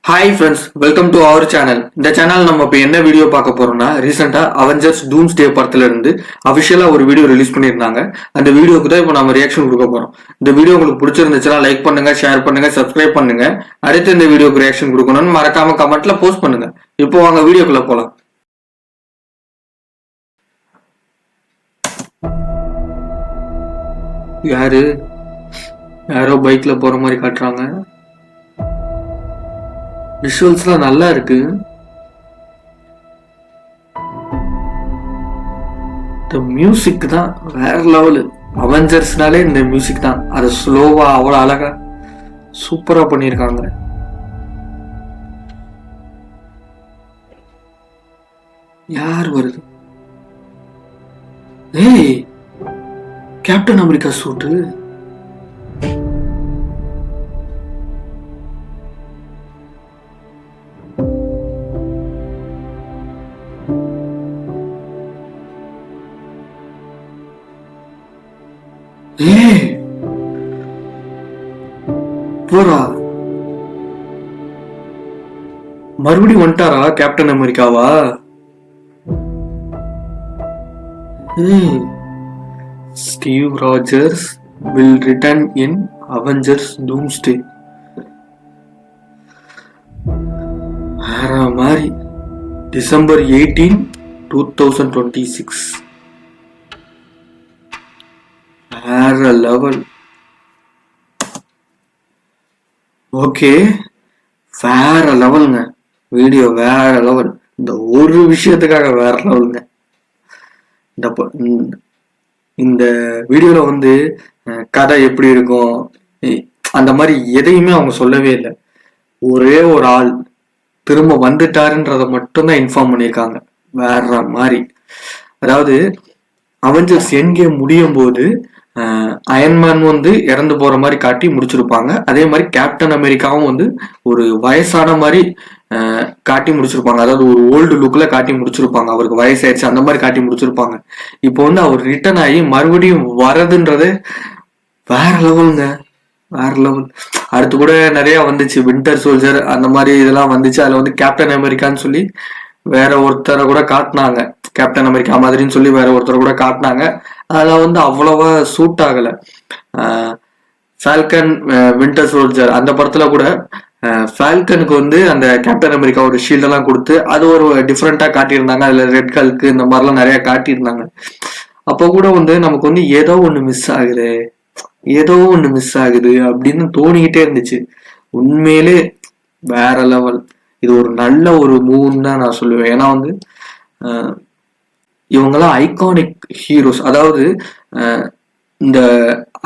Hi friends, welcome to our channel. இந்த channel நம்ம இப்போ என்ன வீடியோ பார்க்க போறோம்னா, ரீசெண்டா அவெஞ்சர்ஸ் டூம்ஸ்டே படத்துல இருந்து அபிஷியலா ஒரு வீடியோ ரிலீஸ் பண்ணியிருந்தாங்க. அந்த வீடியோக்கு தான் இப்போ நம்ம ரியாக்ஷன் கொடுக்க போறோம். இந்த வீடியோ உங்களுக்கு பிடிச்சிருந்துச்சுன்னா லைக் பண்ணுங்க, ஷேர் பண்ணுங்க, சப்ஸ்கிரைப் பண்ணுங்க. அடுத்து இந்த வீடியோக்கு ரியாக்ஷன் கொடுக்கணும்னு மறக்காம கமெண்ட்ல போஸ்ட் பண்ணுங்க. இப்போ வாங்க வீடியோக்குள்ள போலாம். யாரு யாரோ பைக்ல போற மாதிரி காட்டுறாங்க. விஷுவல்ஸ்லாம் நல்லா இருக்கு. இந்த மியூசிக் தான் வேற லெவலு. அவெஞ்சர்ஸ்னாலே இந்த மியூசிக் தான். அது ஸ்லோவா அவ்வளோ அழகா சூப்பரா பண்ணியிருக்காங்க. யார் வருது? ஏய், கேப்டன் அமெரிக்கா சூட்டு. ஏய், போறா மறுபடியும் வந்துட்டாரா கேப்டன் அமெரிக்காவா? Steve Rogers will return in Avengers Doomsday. வேற மாதிரி. டிசம்பர் 18, 2026. வேற லெவல். ஓகே, வேற லெவலுங்க. வீடியோ வேற லெவல். இந்த ஒரு விஷயத்துக்காக வேற லெவலுங்க. இந்த வீடியோல வந்து கதை எப்படி இருக்கும் அந்த மாதிரி எதையுமே அவங்க சொல்லவே இல்லை. ஒரே ஒரு ஆள் திரும்ப வந்துட்டாருன்றத மட்டும்தான் இன்ஃபார்ம் பண்ணியிருக்காங்க. வேற மாதிரி. அதாவது அவெஞ்சர்ஸ் எண்ட் கேம் முடியும் போது அயன்மேன் வந்து இறந்து போற மாதிரி காட்டி முடிச்சிருப்பாங்க. அதே மாதிரி கேப்டன் அமெரிக்காவும் வந்து ஒரு வயசான மாதிரி காட்டி முடிச்சிருப்பாங்க. அதாவது ஒரு ஓல்டு லுக்ல காட்டி முடிச்சிருப்பாங்க. அவருக்கு வயசாயிருச்சு அந்த மாதிரி காட்டி முடிச்சிருப்பாங்க. இப்போ வந்து அவர் ரிட்டர்ன் ஆகி மறுபடியும் வரதுன்றது வேற லெவலுங்க. வேற லெவல். அடுத்து கூட நிறைய வந்துச்சு, வின்டர் சோல்ஜர் அந்த மாதிரி இதெல்லாம் வந்துச்சு. அதுல வந்து கேப்டன் அமெரிக்கான்னு சொல்லி வேற ஒருத்தரை கூட காட்டினாங்க. கேப்டன் அமெரிக்கா மாதிரின்னு சொல்லி வேற ஒருத்தரை கூட காட்டினாங்க. அதெல்லாம் வந்து அவ்வளவா சூட் ஆகல. ஃபால்கன் வின்டர் சோல்ஜர் அந்த படத்துல கூட ஃபால்கனுக்கு வந்து அந்த கேப்டன் அமெரிக்கா ஒரு ஷீல்டெல்லாம் கொடுத்து அது ஒரு டிஃப்ரெண்டா காட்டியிருந்தாங்க. அதுல ரெட் கல்க்கு இந்த மாதிரிலாம் நிறைய காட்டியிருந்தாங்க. அப்போ கூட வந்து நமக்கு வந்து ஏதோ ஒண்ணு மிஸ் ஆகுது அப்படின்னு தோணிக்கிட்டே இருந்துச்சு. உண்மையிலே வேற லெவல். இது ஒரு நல்ல ஒரு மூவ்னு தான் நான் சொல்லுவேன். ஏன்னா வந்து இவங்கெல்லாம் ஐகானிக் ஹீரோஸ். அதாவது இந்த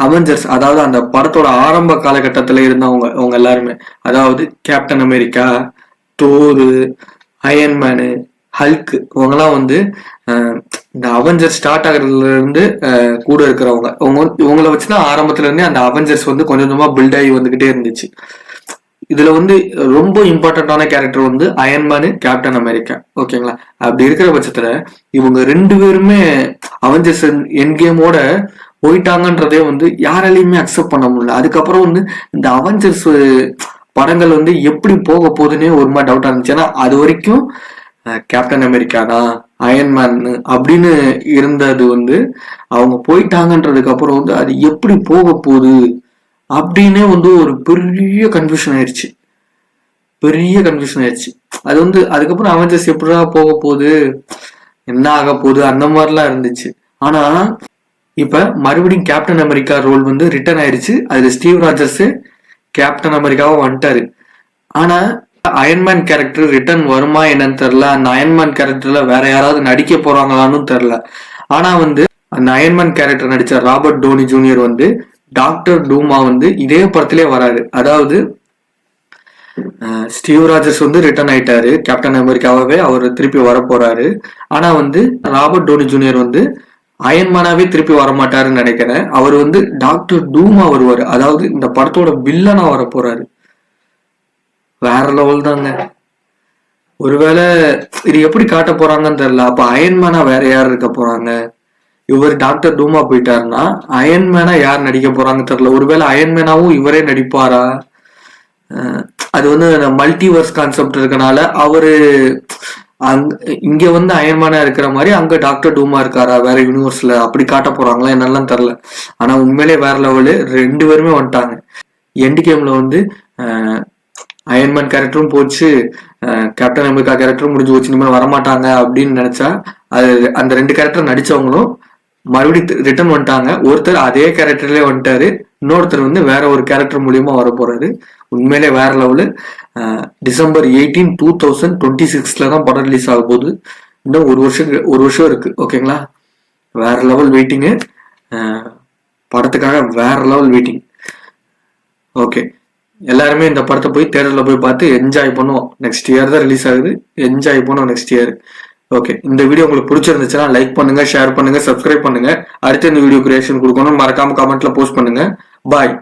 அவெஞ்சர்ஸ், அதாவது அந்த படத்தோட ஆரம்ப காலகட்டத்துல இருந்தவங்க அவங்க எல்லாருமே, அதாவது கேப்டன் அமெரிக்கா, தோரு, அயன்மேனு, ஹல்க், இவங்கெல்லாம் வந்து இந்த அவெஞ்சர்ஸ் ஸ்டார்ட் ஆகுறதுல இருந்து கூட இருக்கிறவங்க. இவங்கள வச்சுதான் ஆரம்பத்துல இருந்தே அந்த அவெஞ்சர்ஸ் வந்து கொஞ்சம் கொஞ்சமா பில்ட் ஆகி வந்துகிட்டே இருந்துச்சு. இதுல வந்து ரொம்ப இம்பார்ட்டன்டான கேரக்டர் வந்து அயன்மேனு, கேப்டன் அமெரிக்கா. ஓகேங்களா? அப்படி இருக்கிற பட்சத்துல இவங்க ரெண்டு பேருமே அவெஞ்சர்ஸ் எண்ட் கேமோட போயிட்டாங்கன்றதே வந்து யாராலையுமே அக்செப்ட் பண்ண முடியல. அதுக்கப்புறம் வந்து இந்த அவெஞ்சர்ஸ் படங்கள் வந்து எப்படி போக போகுதுன்னே ஒரு மாதிரி டவுட்டா இருந்துச்சு. ஏன்னா அது வரைக்கும் கேப்டன் அமெரிக்கா தான், அயன்மேன் அப்படின்னு இருந்தது வந்து அவங்க போயிட்டாங்கன்றதுக்கு அப்புறம் வந்து அது எப்படி போக போகுது அப்படின்னே வந்து ஒரு பெரிய கன்ஃபியூஷன் ஆயிடுச்சு. அது வந்து அதுக்கப்புறம் அவெஞ்சர்ஸ் எப்படா போக போகுது, என்ன ஆக போகுது அந்த மாதிரிலாம் இருந்துச்சு. ஆனா இப்ப மறுபடியும் கேப்டன் அமெரிக்கா ரோல் வந்து ரிட்டர்ன் ஆயிடுச்சு. அதுல ஸ்டீவ் ராஜர்ஸ் கேப்டன் அமெரிக்காவும் வந்துட்டாரு. ஆனா அயன்மேன் கேரக்டர் ரிட்டர்ன் வருமா என்னன்னு தெரியல. அந்த அயன்மேன் கேரக்டர்ல வேற யாராவது நடிக்க போறாங்களான்னு தெரியல. ஆனா வந்து அந்த அயன்மேன் கேரக்டர் நடிச்ச ராபர்ட் டோனி ஜூனியர் வந்து டாக்டர் டூமா வந்து இதே படத்திலே வராரு. அதாவது ஸ்டீவ் ராஜர்ஸ் வந்து ரிட்டர்ன் ஆயிட்டாரு, கேப்டன் அமெரிக்காவே அவர் திருப்பி வர போறாரு. ஆனா வந்து ராபர்ட் டோனி ஜூனியர் வந்து அயன்மேனாவே திருப்பி வரமாட்டாருன்னு நினைக்கிறேன். அவர் வந்து டாக்டர் டூமா வருவாரு. அதாவது இந்த படத்தோட வில்லனா வர போறாரு. வேற லெவல் தாங்க. ஒருவேளை இது எப்படி காட்ட போறாங்கன்னு தெரியல. அப்ப அயன்மேனா வேற யார் இருக்க போறாங்க? இவர் டாக்டர் டூமா போயிட்டாருன்னா அயன்மேனா யார் நடிக்க போறாங்கன்னு தெரியல. ஒருவேளை அயன்மேனாவும் இவரே நடிப்பாரா? அது வந்து மல்டிவர்ஸ் கான்செப்ட் இருக்கனால அவரு இங்க வந்து அயன்மேனா இருக்கிற மாதிரி அங்க டாக்டர் டூமா இருக்காரா வேற யூனிவர்ஸ்ல அப்படி காட்ட போறாங்களா என்னெல்லாம் தெரியல. ஆனா உண்மையிலே வேற லெவலு 2 பேருமே வந்துட்டாங்க. எண்டு கேம்ல வந்து அயன்மேன் கேரக்டரும் போச்சு, கேப்டன் அமெரிக்கா கேரக்டரும் முடிஞ்சு போச்சு, இனிமேல் வரமாட்டாங்க அப்படின்னு நினைச்சா அது அந்த 2 கேரக்டர் நடிச்சவங்களும் மறுபடியும் ரிட்டர்ன் வந்துட்டாங்க. ஒருத்தர் அதே கேரக்டர்லயே வந்துட்டாரு, இன்னொருத்தர் வந்து வேற ஒரு கேரக்டர் மூலியமா வர போறாரு. உண்மையிலே வேற லெவலு. டிசம்பர் 18, 2026 தான் படம் ரிலீஸ் ஆக போகுது. இன்னும் ஒரு வருஷம் இருக்கு. ஓகேங்களா, வேற லெவல் வெயிட்டிங்கு. படத்துக்காக வேற லெவல் வெயிட்டிங். ஓகே, எல்லாருமே இந்த படத்தை போய் தியேட்டர்ல போய் பார்த்து என்ஜாய் பண்ணுவோம். நெக்ஸ்ட் இயர் தான் ரிலீஸ் ஆகுது, என்ஜாய் பண்ணுவோம் நெக்ஸ்ட் இயர். ஓகே, இந்த வீடியோ உங்களுக்கு பிடிச்சிருந்துச்சுன்னா லைக் பண்ணுங்க, ஷேர் பண்ணுங்க, சப்ஸ்கிரைப் பண்ணுங்க. அடுத்து இந்த வீடியோ கிரியேஷன் கொடுக்கணும் மறக்காம கமெண்ட்ல போஸ்ட் பண்ணுங்க. பாய்.